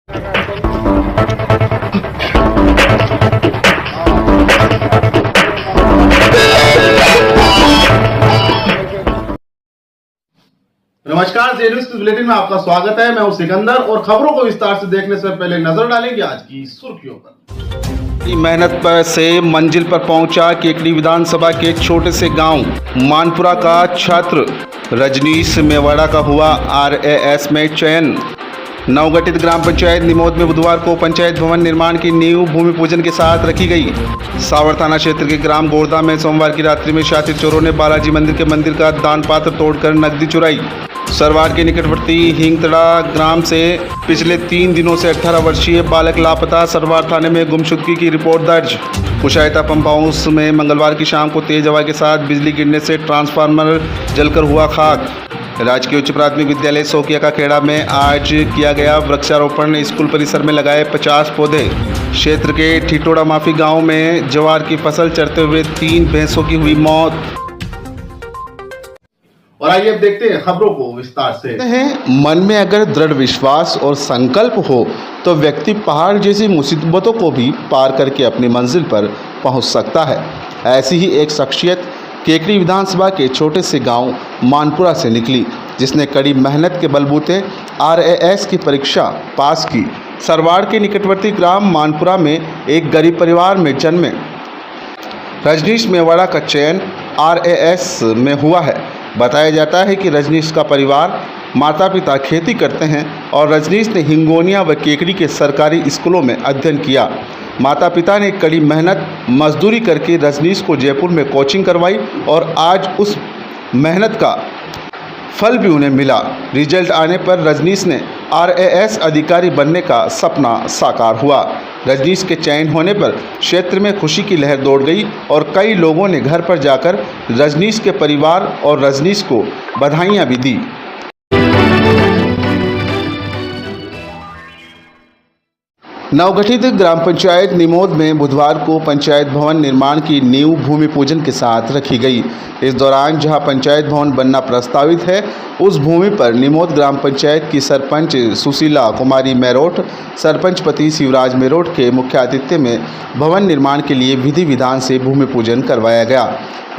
नमस्कार, जे news bulletin में आपका स्वागत है। मैं हूं सिकंदर और खबरों को विस्तार से देखने से पहले नजर डालेंगे आज की सुर्खियों पर। मेहनत पर से मंजिल पर पहुंचा केकड़ी विधानसभा के छोटे से गांव मानपुरा का छात्र रजनीश मेवाड़ा का हुआ RAS में चयन। नवगठित ग्राम पंचायत निमोद में बुधवार को पंचायत भवन निर्माण की नींव भूमि पूजन के साथ रखी गई। सावर थाना क्षेत्र के ग्राम गोरदा में सोमवार की रात्रि में शातिर चोरों ने बालाजी मंदिर का दान पात्र तोड़कर नकदी चुराई। सरवार के निकटवर्ती हिंगतड़ा ग्राम से पिछले 3 दिनों से 18 वर्षीय बालक लापता। सरवार थाने में गुमशुदगी की रिपोर्ट दर्ज। कुशायता पंप हाउस में मंगलवार की शाम को तेज हवा के साथ बिजली गिरने से ट्रांसफार्मर जलकर हुआ खाक। राजकीय उच्च प्राथमिक विद्यालय सोकिया का खेड़ा में आज किया गया वृक्षारोपण। स्कूल परिसर में लगाए 50 पौधे। क्षेत्र के ठिठोड़ा माफी गांव में ज्वार की फसल चरते हुए 3 भैंसों की हुई मौत। और आइए अब देखते हैं खबरों को विस्तार से। मन में अगर दृढ़ विश्वास और संकल्प हो तो व्यक्ति पहाड़ जैसी मुसीबतों को भी पार करके अपनी मंजिल पर पहुंच सकता है। ऐसी ही एक शख्सियत केकड़ी विधानसभा के छोटे से गांव मानपुरा से निकली, जिसने कड़ी मेहनत के बलबूते RAS की परीक्षा पास की। सरवाड़ के निकटवर्ती ग्राम मानपुरा में एक गरीब परिवार में जन्मे रजनीश मेवाड़ा का चयन RAS में हुआ है। बताया जाता है कि रजनीश का परिवार माता पिता खेती करते हैं और रजनीश ने हिंगोनिया व केकड़ी के सरकारी स्कूलों में अध्ययन किया। माता पिता ने कड़ी मेहनत मजदूरी करके रजनीश को जयपुर में कोचिंग करवाई और आज उस मेहनत का फल भी उन्हें मिला। रिजल्ट आने पर रजनीश ने RAS अधिकारी बनने का सपना साकार हुआ। रजनीश के चयन होने पर क्षेत्र में खुशी की लहर दौड़ गई और कई लोगों ने घर पर जाकर रजनीश के परिवार और रजनीश को बधाइयां भी दी। नवगठित ग्राम पंचायत निमोद में बुधवार को पंचायत भवन निर्माण की नींव भूमि पूजन के साथ रखी गई। इस दौरान जहां पंचायत भवन बनना प्रस्तावित है, उस भूमि पर निमोद ग्राम पंचायत की सरपंच सुशीला कुमारी मेरोठ, सरपंच पति शिवराज मेरोठ के मुख्य आतिथ्य में भवन निर्माण के लिए विधि विधान से भूमि पूजन करवाया गया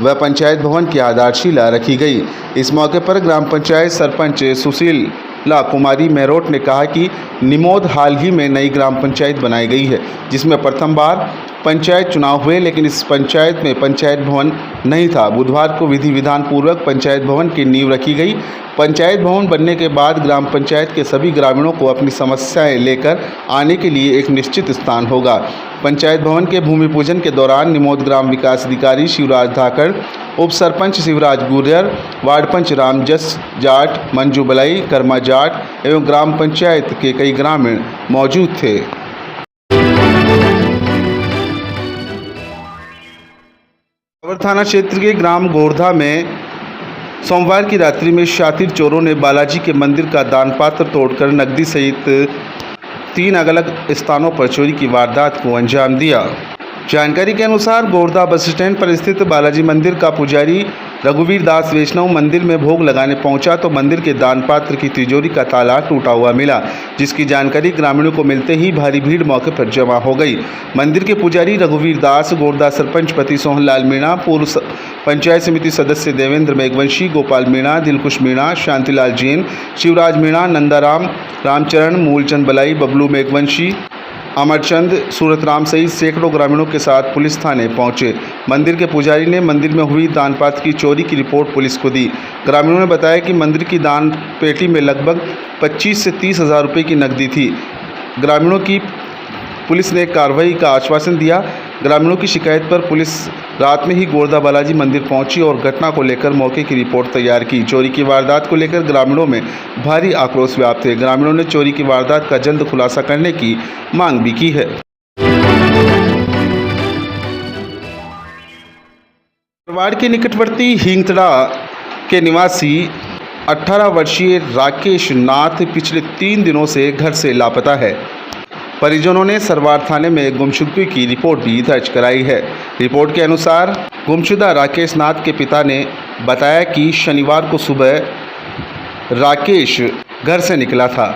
व पंचायत भवन की आधारशिला रखी गई। इस मौके पर ग्राम पंचायत सरपंच सुशीला कुमारी मेरोठ ने कहा कि निमोद हाल ही में नई ग्राम पंचायत बनाई गई है, जिसमें प्रथम बार पंचायत चुनाव हुए, लेकिन इस पंचायत में पंचायत भवन नहीं था। बुधवार को विधि विधान पूर्वक पंचायत भवन की नींव रखी गई। पंचायत भवन बनने के बाद ग्राम पंचायत के सभी ग्रामीणों को अपनी समस्याएं लेकर आने के लिए एक निश्चित स्थान होगा। पंचायत भवन के भूमि पूजन के दौरान निमोद ग्राम विकास अधिकारी शिवराज धाकड़, उप सरपंच शिवराज गुर्जर, वार्ड पंच रामजस जाट, मंजू बलाई, कर्मा जाट एवं ग्राम पंचायत के कई ग्रामीण मौजूद थे। सावर थाना क्षेत्र के ग्राम गोरधा में सोमवार की रात्रि में शातिर चोरों ने बालाजी के मंदिर का दान पात्र तोड़कर नकदी सहित 3 अलग स्थानों पर चोरी की वारदात को अंजाम दिया। जानकारी के अनुसार गोरधा बस स्टैंड पर स्थित बालाजी मंदिर का पुजारी रघुवीर दास वैष्णव मंदिर में भोग लगाने पहुंचा तो मंदिर के दान पात्र की तिजोरी का ताला टूटा हुआ मिला, जिसकी जानकारी ग्रामीणों को मिलते ही भारी भीड़ मौके पर जमा हो गई। मंदिर के पुजारी रघुवीर दास, गोरधा सरपंच पति सोहनलाल मीणा, पूर्व पंचायत समिति सदस्य देवेंद्र मेघवंशी, गोपाल मीणा, दिलकुश मीणा, शांतिलाल जैन, शिवराज मीणा, नंदाराम, रामचरण, मूलचंद बलाई, बबलू मेघवंशी, अमरचंद, सूरतराम सहित सैकड़ों ग्रामीणों के साथ पुलिस थाने पहुंचे। मंदिर के पुजारी ने मंदिर में हुई दान पात्र की चोरी की रिपोर्ट पुलिस को दी। ग्रामीणों ने बताया कि मंदिर की दान पेटी में लगभग 25 से 30 हज़ार रुपये की नकदी थी। ग्रामीणों की पुलिस ने कार्रवाई का आश्वासन दिया। ग्रामीणों की शिकायत पर पुलिस रात में ही गोरधा बालाजी मंदिर पहुंची और घटना को लेकर मौके की रिपोर्ट तैयार की। चोरी की वारदात को लेकर ग्रामीणों में भारी आक्रोश व्याप्त है। ग्रामीणों ने चोरी की वारदात का जल्द खुलासा करने की मांग भी की है। सरवाड़ के निकटवर्ती हिंगतड़ा के निवासी 18 वर्षीय राकेश नाथ पिछले 3 दिनों से घर से लापता है। परिजनों ने सरवार थाने में गुमशुदगी की रिपोर्ट भी दर्ज कराई है। रिपोर्ट के अनुसार गुमशुदा राकेश नाथ के पिता ने बताया कि शनिवार को सुबह राकेश घर से निकला था।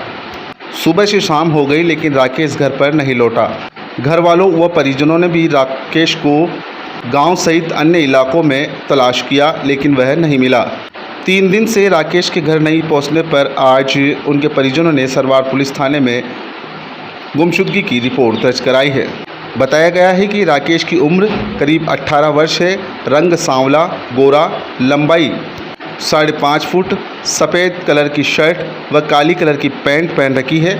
सुबह से शाम हो गई लेकिन राकेश घर पर नहीं लौटा। घर वालों व परिजनों ने भी राकेश को गांव सहित अन्य इलाकों में तलाश किया लेकिन वह नहीं मिला। 3 दिन से राकेश के घर नहीं पहुंचने पर आज उनके परिजनों ने सरवार पुलिस थाने में गुमशुदगी की रिपोर्ट दर्ज कराई है। बताया गया है कि राकेश की उम्र करीब 18 वर्ष है। रंग सांवला, गोरा, लंबाई 5.5 फुट, सफ़ेद कलर की शर्ट व काली कलर की पैंट पहन रखी है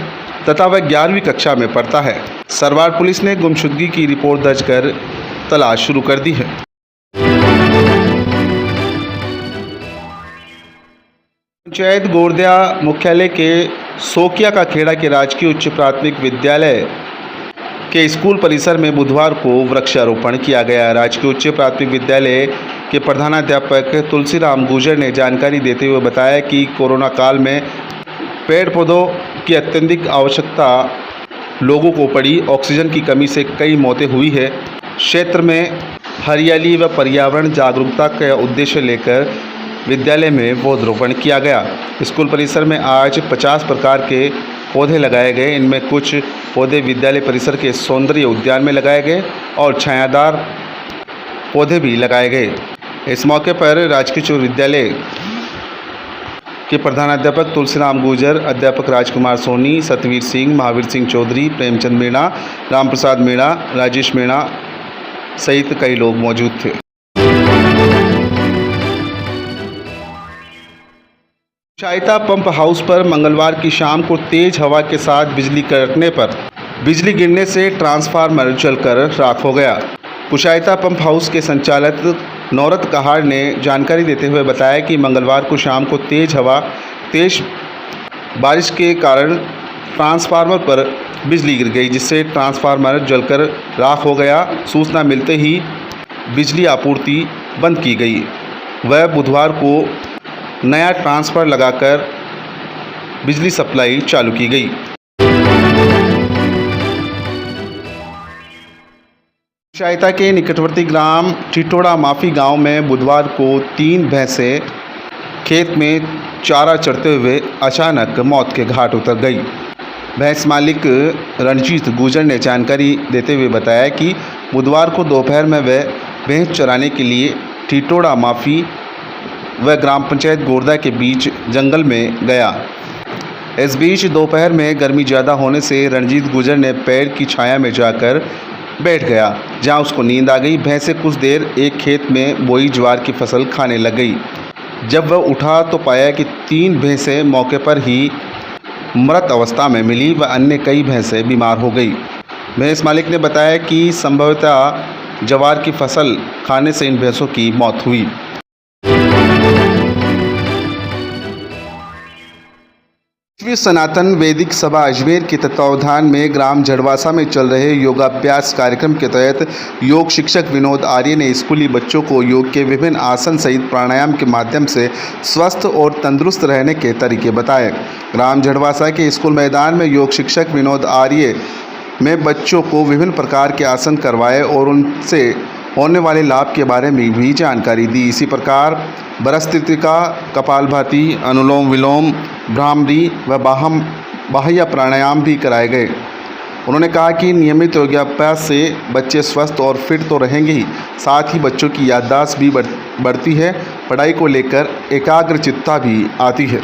तथा वह 11वीं कक्षा में पढ़ता है। सरवार पुलिस ने गुमशुदगी की रिपोर्ट दर्ज कर तलाश शुरू कर दी है। पंचायत गोरदिया मुख्यालय के सोकिया का खेड़ा के राजकीय उच्च प्राथमिक विद्यालय के स्कूल परिसर में बुधवार को वृक्षारोपण किया गया। राजकीय उच्च प्राथमिक विद्यालय के प्रधानाध्यापक तुलसीराम गुर्जर ने जानकारी देते हुए बताया कि कोरोना काल में पेड़ पौधों की अत्यधिक आवश्यकता लोगों को पड़ी। ऑक्सीजन की कमी से कई मौतें हुई है। क्षेत्र में हरियाली व पर्यावरण जागरूकता का उद्देश्य लेकर विद्यालय में पौधरोपण किया गया। स्कूल परिसर में आज 50 प्रकार के पौधे लगाए गए। इनमें कुछ पौधे विद्यालय परिसर के सौंदर्य उद्यान में लगाए गए और छायादार पौधे भी लगाए गए। इस मौके पर राजकीय उच्च विद्यालय के प्रधानाध्यापक तुलसीराम गुर्जर, अध्यापक राजकुमार सोनी, सतवीर सिंह, महावीर सिंह चौधरी, प्रेमचंद मीणा, रामप्रसाद मीणा, राजेश मीणा सहित कई लोग मौजूद थे। चायता पंप हाउस पर मंगलवार की शाम को तेज हवा के साथ बिजली कड़कने पर बिजली गिरने से ट्रांसफार्मर जलकर राख हो गया। कुशायता पंप हाउस के संचालक नौरत कहार ने जानकारी देते हुए बताया कि मंगलवार को शाम को तेज हवा, तेज बारिश के कारण ट्रांसफार्मर पर बिजली गिर गई, जिससे ट्रांसफार्मर जलकर राख हो गया। सूचना मिलते ही बिजली आपूर्ति बंद की गई। वह बुधवार को नया ट्रांसफार्मर लगाकर बिजली सप्लाई चालू की गई। चायता के निकटवर्ती ग्राम टिटोड़ा माफी गांव में बुधवार को 3 भैंसें खेत में चारा चरते हुए अचानक मौत के घाट उतर गई। भैंस मालिक रणजीत गुर्जर ने जानकारी देते हुए बताया कि बुधवार को दोपहर में वह भैंस चराने के लिए टिटोड़ा माफी व ग्राम पंचायत गोरदा के बीच जंगल में गया। इस बीच दोपहर में गर्मी ज़्यादा होने से रणजीत गुर्जर ने पेड़ की छाया में जाकर बैठ गया, जहां उसको नींद आ गई। भैंसें कुछ देर एक खेत में बोई ज्वार की फसल खाने लग गई। जब वह उठा तो पाया कि 3 भैंसें मौके पर ही मृत अवस्था में मिली व अन्य कई भैंसें बीमार हो गई। भैंस मालिक ने बताया कि संभवतः ज्वार की फसल खाने से इन भैंसों की मौत हुई। विश्व सनातन वैदिक सभा अजमेर के तत्वावधान में ग्राम झड़वासा में चल रहे योगाभ्यास कार्यक्रम के तहत योग शिक्षक विनोद आर्य ने स्कूली बच्चों को योग के विभिन्न आसन सहित प्राणायाम के माध्यम से स्वस्थ और तंदुरुस्त रहने के तरीके बताए। ग्राम झड़वासा के स्कूल मैदान में योग शिक्षक विनोद आर्य में बच्चों को विभिन्न प्रकार के आसन करवाए और उनसे होने वाले लाभ के बारे में भी जानकारी दी। इसी प्रकार बरस्त्रिका, कपालभाति, अनुलोम विलोम, भ्रामरी व बाह्य प्राणायाम भी कराए गए। उन्होंने कहा कि नियमित योगाभ्यास से बच्चे स्वस्थ और फिट तो रहेंगे ही, साथ ही बच्चों की याददाश्त भी बढ़ती है। पढ़ाई को लेकर एकाग्रचित्तता भी आती है।